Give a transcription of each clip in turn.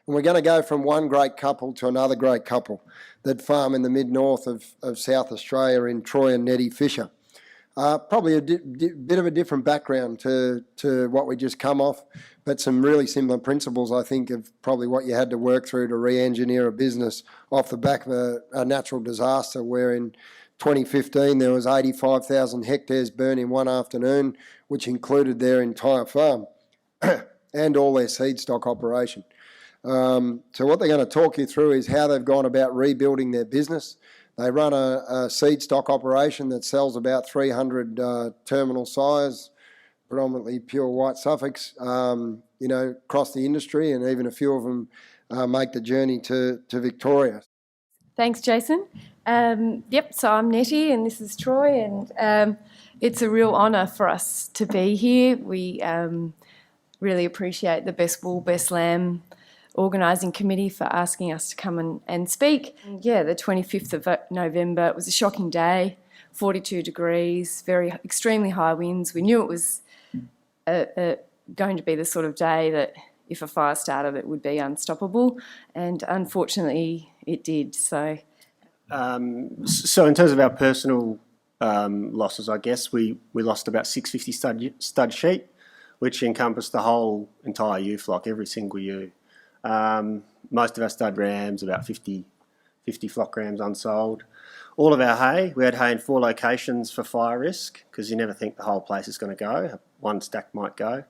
And we're going to go from one great couple to another great couple that farm in the mid-north of South Australia in Troy and Nette Fischer. Probably a bit of a different background to what we just come off, but some really similar principles, I think, of probably what you had to work through to re-engineer a business off the back of a natural disaster where in 2015 there was 85,000 hectares burned in one afternoon, which included their entire farm and all their seed stock operation. So what they're going to talk you through is how they've gone about rebuilding their business. They run a seed stock operation that sells about 300 terminal sires, predominantly pure white Suffolks, across the industry, and even a few of them make the journey to Victoria. Thanks, Jason. So I'm Nettie and this is Troy, and it's a real honour for us to be here. We really appreciate the BestWool, Best Lamb organising committee for asking us to come and speak. Yeah, the 25th of November, it was a shocking day, 42 degrees, extremely high winds. We knew it was going to be the sort of day that if a fire started, it would be unstoppable, and unfortunately it did. So in terms of our personal losses, I guess we lost about 650 stud sheep, which encompassed the whole entire ewe flock, every single ewe. Most of our stud rams, about 50 flock rams unsold. All of our hay, we had hay in 4 locations for fire risk, because you never think the whole place is going to go. One stack might go,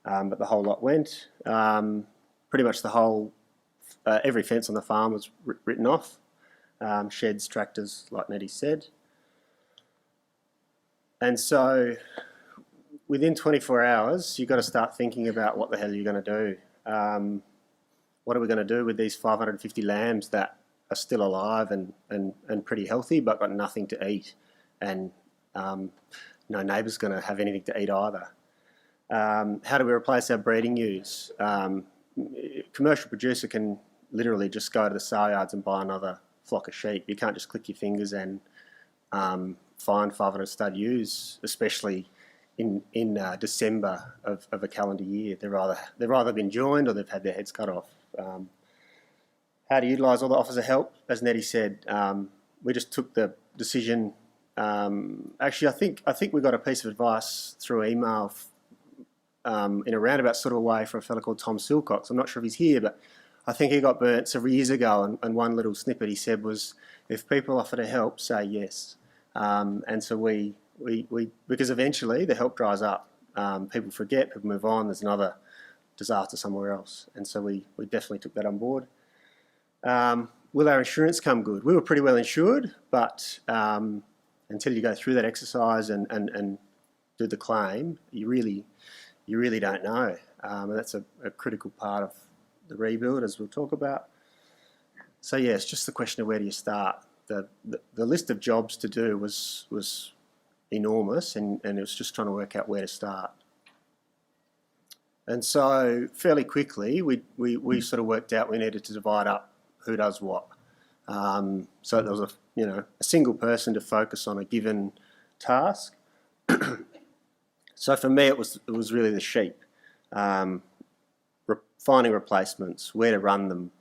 but the whole lot went. Pretty much the whole, every fence on the farm was written off. Sheds, tractors, like Nettie said. And so within 24 hours, you've got to start thinking about what the hell you're going to do. What are we going to do with these 550 lambs that are still alive and pretty healthy but got nothing to eat, and no neighbour's going to have anything to eat either? How do we replace our breeding ewes? Commercial producer can literally just go to the sale yards and buy another flock of sheep. You can't just click your fingers and find 500 stud ewes, especially in December of a calendar year. They've either been joined or they've had their heads cut off. How to utilise all the offers of help, as Nettie said, we just took the decision. Actually, I think we got a piece of advice through email in a roundabout sort of way from a fellow called Tom Silcox. I'm not sure if he's here, but I think he got burnt several years ago, and one little snippet he said was, if people offer to help, say yes. And so we because eventually the help dries up. People forget, people move on, there's another disaster somewhere else. And so we definitely took that on board. Will our insurance come good? We were pretty well insured, but until you go through that exercise and do the claim, you really don't know. And that's a critical part of the rebuild, as we'll talk about. So yeah, it's just the question of where do you start. The list of jobs to do was enormous, and it was just trying to work out where to start. And so fairly quickly, we sort of worked out we needed to divide up who does what. So there was a single person to focus on a given task. So for me, it was really the sheep, finding replacements, where to run them,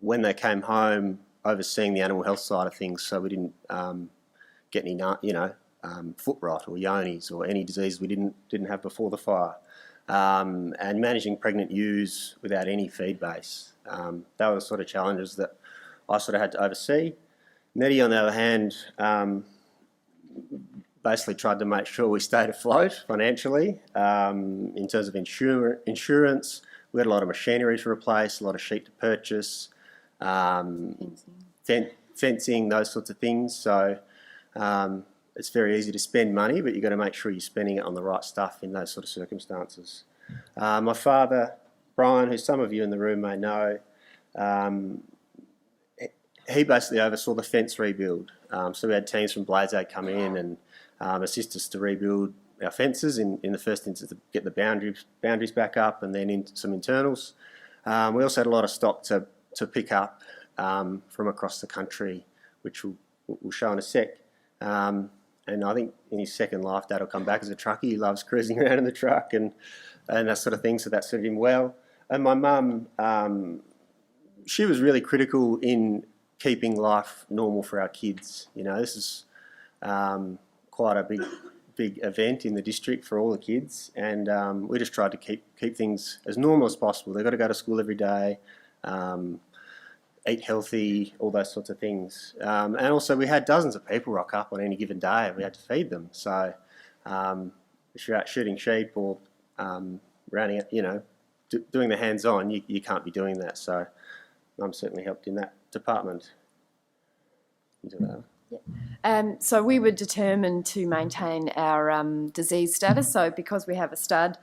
when they came home, overseeing the animal health side of things, so we didn't get any foot rot or yonis or any disease we didn't have before the fire, and managing pregnant ewes without any feed base. They were the sort of challenges that I sort of had to oversee. Nettie, on the other hand, basically tried to make sure we stayed afloat financially. In terms of insurance, we had a lot of machinery to replace, a lot of sheep to purchase, fencing, those sorts of things. So it's very easy to spend money, but you've got to make sure you're spending it on the right stuff in those sort of circumstances. My father, Brian, who some of you in the room may know, he basically oversaw the fence rebuild. So we had teams from Blazaid come in and assist us to rebuild our fences in the first instance to get the boundaries back up, and then into some internals. We also had a lot of stock to pick up from across the country, which we'll show in a sec. And I think in his second life, Dad will come back as a truckie. He loves cruising around in the truck and that sort of thing, so that suited him well. And my mum, she was really critical in keeping life normal for our kids. You know, this is quite a big event in the district for all the kids, and we just tried to keep things as normal as possible. They've got to go to school every day, eat healthy, all those sorts of things. And also we had dozens of people rock up on any given day and we had to feed them. So if you're out shooting sheep or rounding up, you know, doing the hands-on, you can't be doing that. So Mum certainly helped in that department. So we were determined to maintain our disease status. So because we have a stud,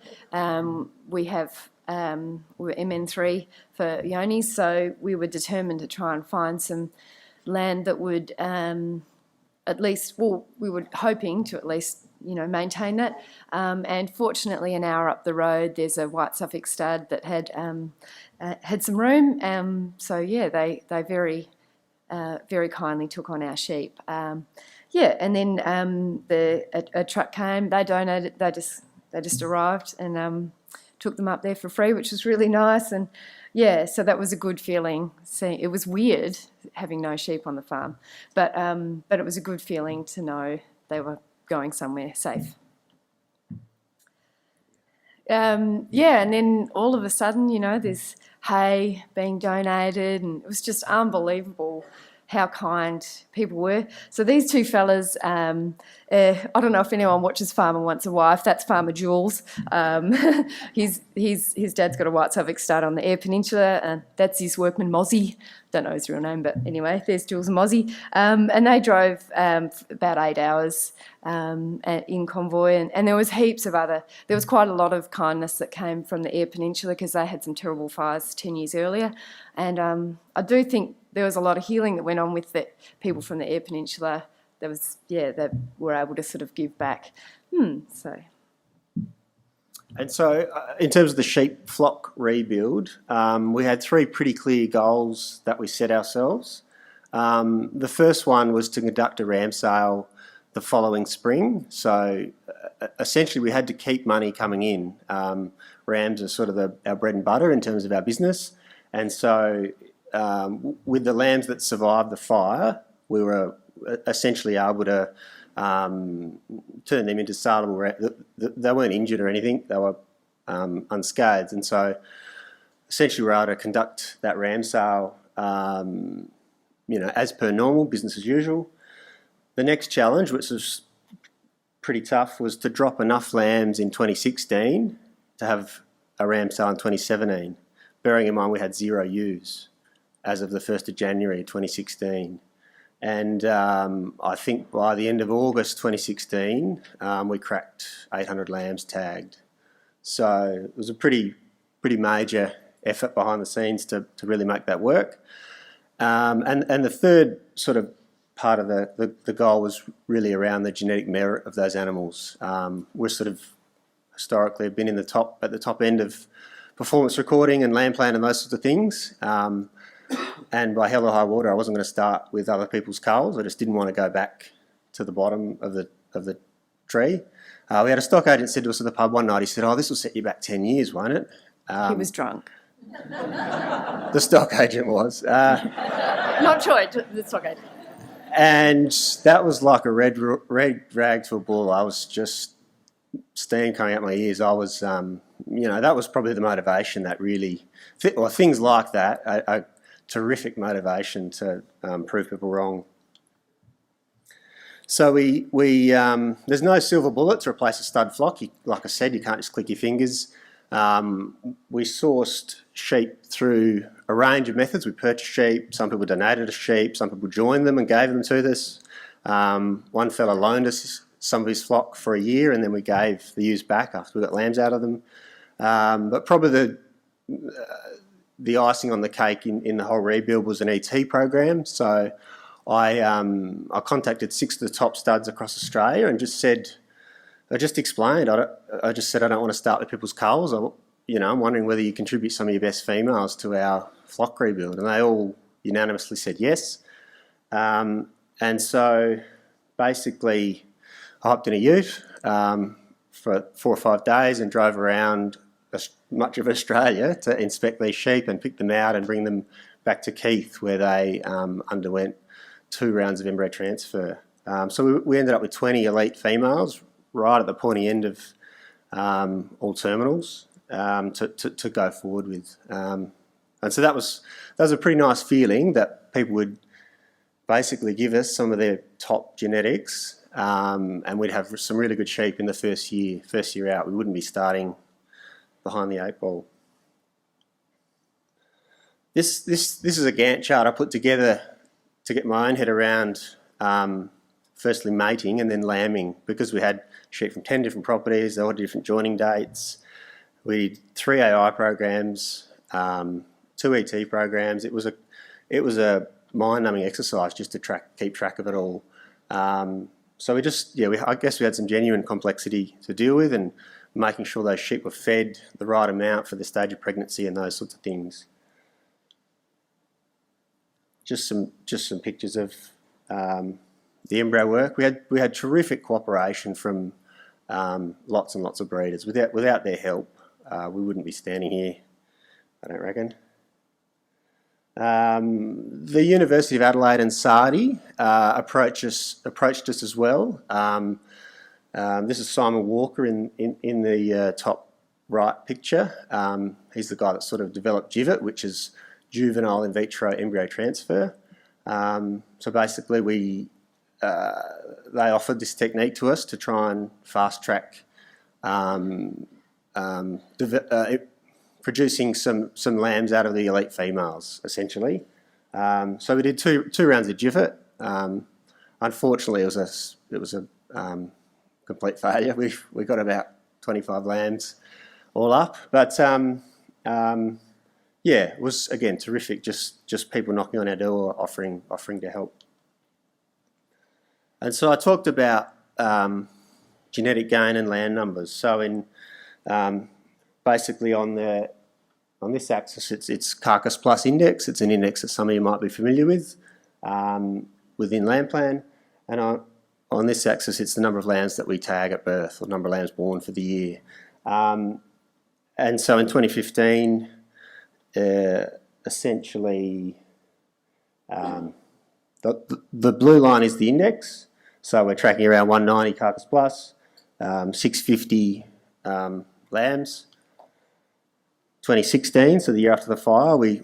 we have we're MN3 for Yonis, so we were determined to try and find some land that would at least, well, we were hoping to at least, you know, maintain that. And fortunately, an hour up the road, there's a white Suffolk stud that had some room. So yeah, they very kindly took on our sheep. Yeah, and then a truck came. They donated. They just arrived and took them up there for free, which was really nice. And yeah, so that was a good feeling. It was weird having no sheep on the farm, but it was a good feeling to know they were going somewhere safe. Yeah, and then all of a sudden, you know, there's hay being donated, and it was just unbelievable how kind people were. So these two fellas, I don't know if anyone watches Farmer Wants a Wife, that's Farmer Jules. His dad's got a white Suffolk stud on the Eyre Peninsula, and that's his workman Mozzie. Don't know his real name, but anyway, there's Jules and Mozzie. And they drove about 8 hours in convoy, and there was heaps of there was quite a lot of kindness that came from the Eyre Peninsula because they had some terrible fires 10 years earlier. And I do think there was a lot of healing that went on with the people from the Eyre Peninsula. There was, yeah, that were able to sort of give back. So. And so in terms of the sheep flock rebuild, we had 3 pretty clear goals that we set ourselves. The first one was to conduct a ram sale the following spring. So essentially we had to keep money coming in. Rams are sort of our bread and butter in terms of our business. And so with the lambs that survived the fire, we were essentially able to turn them into saleable. They weren't injured or anything; they were unscathed, and so essentially we were able to conduct that ram sale, you know, as per normal, business as usual. The next challenge, which was pretty tough, was to drop enough lambs in 2016 to have a ram sale in 2017. Bearing in mind we had 0 ewes as of the 1st of January 2016. And I think by the end of August 2016, we cracked 800 lambs tagged. So it was a pretty major effort behind the scenes to really make that work. And the third sort of part of the goal was really around the genetic merit of those animals. We're sort of historically been at the top end of performance recording and land plan and those sorts of things. And by hell or high water, I wasn't going to start with other people's culls. I just didn't want to go back to the bottom of the tree. We had a stock agent said to us at the pub one night, he said, "Oh, this will set you back 10 years, won't it?" He was drunk. The stock agent was. Not Troy, the stock agent. And that was like a red rag to a bull. I was just steam coming out my ears. I was, you know, that was probably the motivation that really, or things like that, a terrific motivation to prove people wrong. So there's no silver bullet to replace a stud flock. Like I said, you can't just click your fingers. We sourced sheep through a range of methods. We purchased sheep. Some people donated us sheep. Some people joined them and gave them to us. One fella loaned us some of his flock for a year, and then we gave the ewes back after we got lambs out of them. But probably the icing on the cake in the whole rebuild was an ET program. So I contacted 6 of the top studs across Australia and just explained. I just said I don't want to start with people's culls. I'm wondering whether you contribute some of your best females to our flock rebuild, and they all unanimously said yes. And so basically, I hopped in a ute for 4 or 5 days and drove around much of Australia to inspect these sheep and pick them out and bring them back to Keith, where they underwent 2 rounds of embryo transfer. So we ended up with 20 elite females right at the pointy end of all terminals to go forward with. And so that was a pretty nice feeling that people would basically give us some of their top genetics, and we'd have some really good sheep in the first year out. We wouldn't be starting behind the 8 ball. This is a Gantt chart I put together to get my own head around firstly mating and then lambing, because we had sheep from 10 different properties. They all had different joining dates. We did 3 AI programs, 2 ET programs. It was a mind-numbing exercise just to keep track of it all. So I guess we had some genuine complexity to deal with, and making sure those sheep were fed the right amount for the stage of pregnancy and those sorts of things. Just some pictures of the embryo work. We had terrific cooperation from lots and lots of breeders. Without their help, we wouldn't be standing here, I don't reckon. The University of Adelaide and Sardi approached us as well. This is Simon Walker in the top right picture. He's the guy that sort of developed JIVET, which is juvenile in vitro embryo transfer. So basically they offered this technique to us to try and fast track producing some lambs out of the elite females, essentially. So we did two rounds of JIVET. Unfortunately, it was a complete failure. We got about 25 lambs all up, but yeah, it was again terrific. Just people knocking on our door, offering to help. And so I talked about genetic gain and land numbers. So in basically on this axis, it's carcass plus index. It's an index that some of you might be familiar with within land plan, and on this axis, it's the number of lambs that we tag at birth, or number of lambs born for the year. And so in 2015, essentially, the blue line is the index. So we're tracking around 190 carcass plus, 650 lambs. 2016, so the year after the fire, we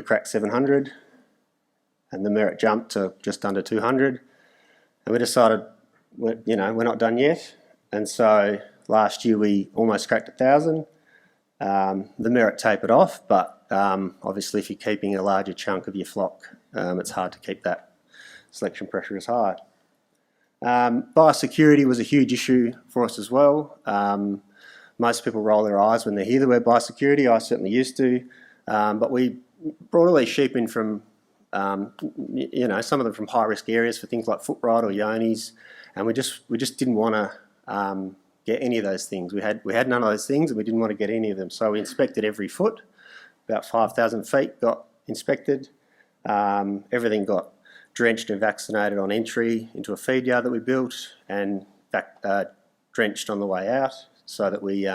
cracked 700, and the merit jumped to just under 200. And we decided, we're not done yet. And so last year we almost cracked 1,000. The merit tapered off, but obviously if you're keeping a larger chunk of your flock, it's hard to keep that selection pressure as high. Biosecurity was a huge issue for us as well. Most people roll their eyes when they hear the word biosecurity. I certainly used to. But we brought all these sheep in from, some of them from high-risk areas for things like foot rot or yonis, and we just didn't want to get any of those things. We had none of those things, and we didn't want to get any of them. So we inspected every foot. About 5,000 feet got inspected. Everything got drenched and vaccinated on entry into a feed yard that we built, and drenched on the way out, so that we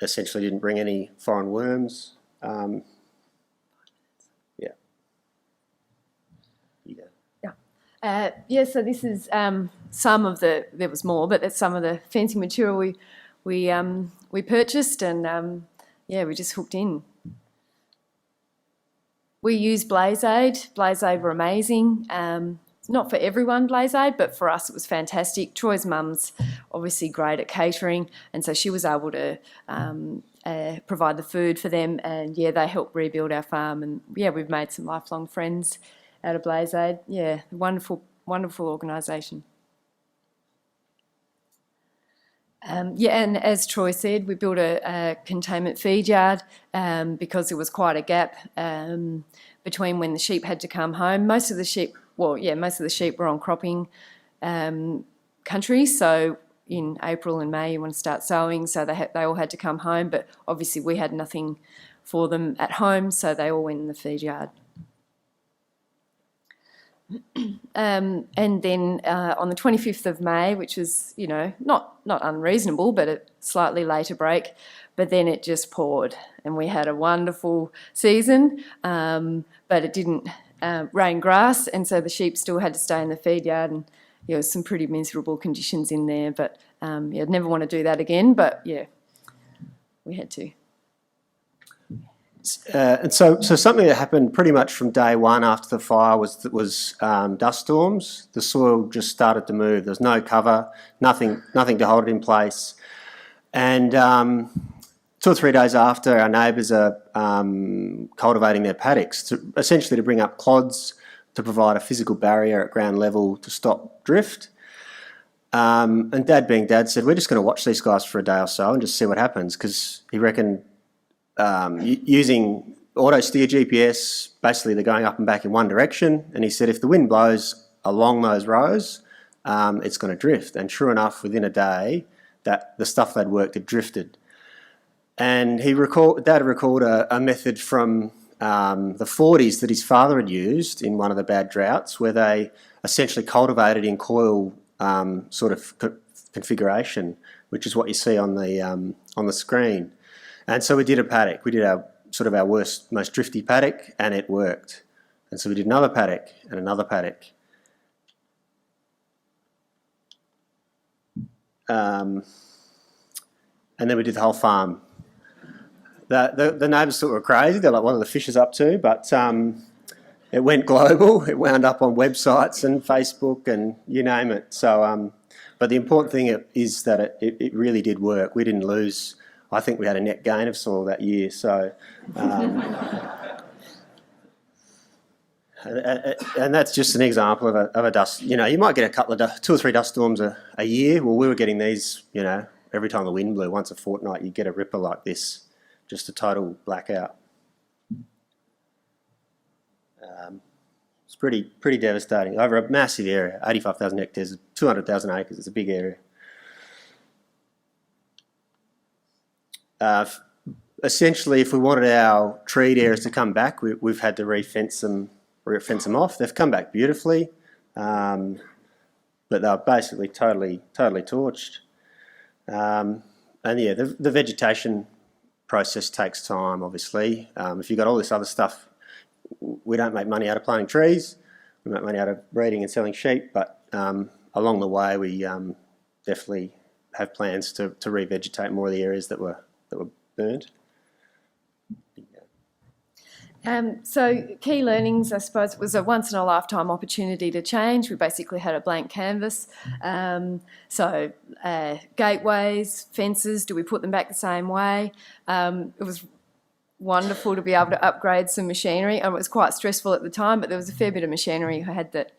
essentially didn't bring any foreign worms. So this is some of the, there was more, but that's some of the fencing material we purchased, and we just hooked in. We use Blazaid. Blazaid were amazing. Not for everyone, Blazaid, but for us it was fantastic. Troy's mum's obviously great at catering, and so she was able to provide the food for them, and they helped rebuild our farm, and we've made some lifelong friends out of Blazaid. Wonderful organisation. And as Troy said, we built a containment feed yard because there was quite a gap between when the sheep had to come home. Most of the sheep were on cropping country, so in April and May you want to start sowing, so they all had to come home, but obviously we had nothing for them at home, so they all went in the feed yard. And then on the 25th of May, which was, not unreasonable, but a slightly later break, but then it just poured, and we had a wonderful season, but it didn't rain grass, and so the sheep still had to stay in the feed yard, and there was some pretty miserable conditions in there, but yeah, I'd never want to do that again, but yeah, we had to. And so something that happened pretty much from day one after the fire was dust storms. The soil just started to move. There was no cover, nothing to hold it in place. And 2 or 3 days after, our neighbours are cultivating their paddocks, essentially to bring up clods to provide a physical barrier at ground level to stop drift. And Dad, being Dad, said, we're just going to watch these guys for a day or so and just see what happens, because he reckoned using auto steer GPS, basically they're going up and back in one direction, and he said if the wind blows along those rows, it's going to drift. And sure enough, within a day, that the stuff they'd worked had drifted. And Dad recalled a method from the 40s that his father had used in one of the bad droughts, where they essentially cultivated in coil sort of configuration, which is what you see on the screen. And so we did a paddock. We did our worst, most drifty paddock, and it worked. And so we did another paddock and another paddock. And then we did the whole farm. The neighbours thought we were crazy. They're like, what are the Fishers up to? But it went global. It wound up on websites and Facebook and you name it. So, but the important thing is that it really did work. We didn't lose. I think we had a net gain of soil that year. So, and that's just an example of a dust. You know, you might get a couple of 2 or 3 dust storms a year. Well, we were getting these, you know, every time the wind blew, once a fortnight, you get a ripper like this, just a total blackout. It's pretty devastating over a massive area, 85,000 hectares, 200,000 acres. It's a big area. Essentially, if we wanted our treed areas to come back, we've had to re-fence them off. They've come back beautifully, but they're basically totally torched. And yeah, the vegetation process takes time, obviously. If you've got all this other stuff, we don't make money out of planting trees. We make money out of breeding and selling sheep, but along the way, we definitely have plans to revegetate more of the areas that were burnt. So key learnings, I suppose, it was a once in a lifetime opportunity to change. We basically had a blank canvas. So gateways, fences, do we put them back the same way? It was wonderful to be able to upgrade some machinery. It was quite stressful at the time, but there was a fair bit of machinery I had that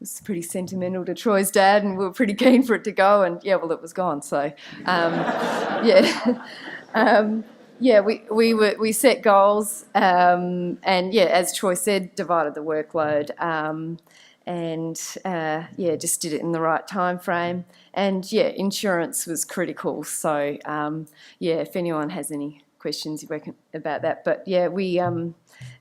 was pretty sentimental to Troy's dad, and we were pretty keen for it to go, and yeah, well, it was gone. So yeah. Yeah, we set goals, and yeah, as Troy said, divided the workload, and yeah, just did it in the right time frame. And yeah, insurance was critical. So yeah, if anyone has any questions you reckon about that, but yeah, we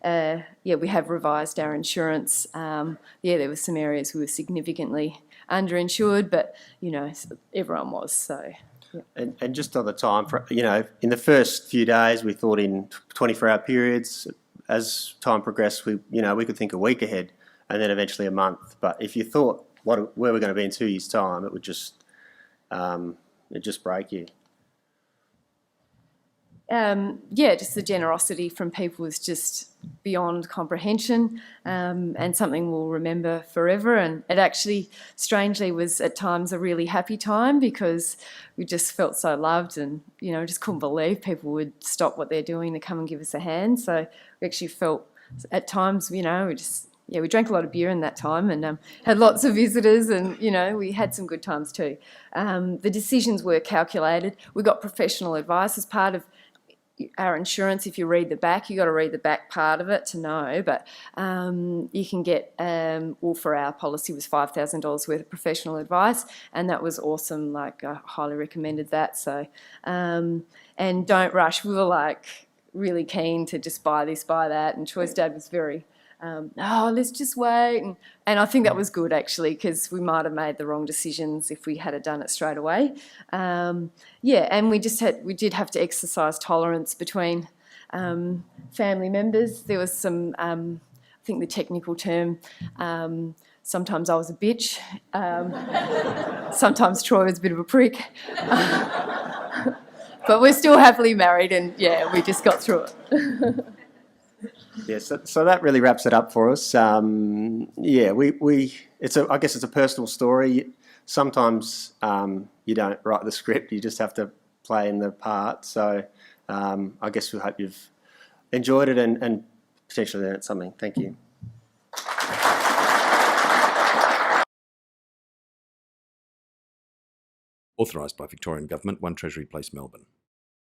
have revised our insurance. Yeah, there were some areas we were significantly underinsured, but you know, everyone was so. Yeah. And just on the time, you know, in the first few days, we thought in 24-hour periods. As time progressed, we could think a week ahead, and then eventually a month. But if you thought where we're going to be in 2 years' time, it would just break you. Yeah, just the generosity from people was just beyond comprehension, and something we'll remember forever. And it actually, strangely, was at times a really happy time because we just felt so loved, and you know, just couldn't believe people would stop what they're doing to come and give us a hand. So we actually felt at times, you know, we drank a lot of beer in that time and had lots of visitors, and you know, we had some good times too. The decisions were calculated. We got professional advice as part of our insurance. If you read the back, you got to read the back part of it to know, but you can get, well, for our policy was $5,000 worth of professional advice, and that was awesome. Like, I highly recommended that. So, and don't rush. We were like really keen to just buy this, buy that, and Troy's dad was very oh, let's just wait. And I think that was good, actually, because we might have made the wrong decisions if we had done it straight away. Yeah, and we did have to exercise tolerance between family members. There was some, I think the technical term, sometimes I was a bitch. Sometimes Troy was a bit of a prick. But we're still happily married, and yeah, we just got through it. Yeah, so that really wraps it up for us. Yeah, I guess it's a personal story. Sometimes you don't write the script; you just have to play in the part. So I guess we hope you've enjoyed it and potentially learned something. Thank you. Authorised by Victorian Government, 1 Treasury Place, Melbourne.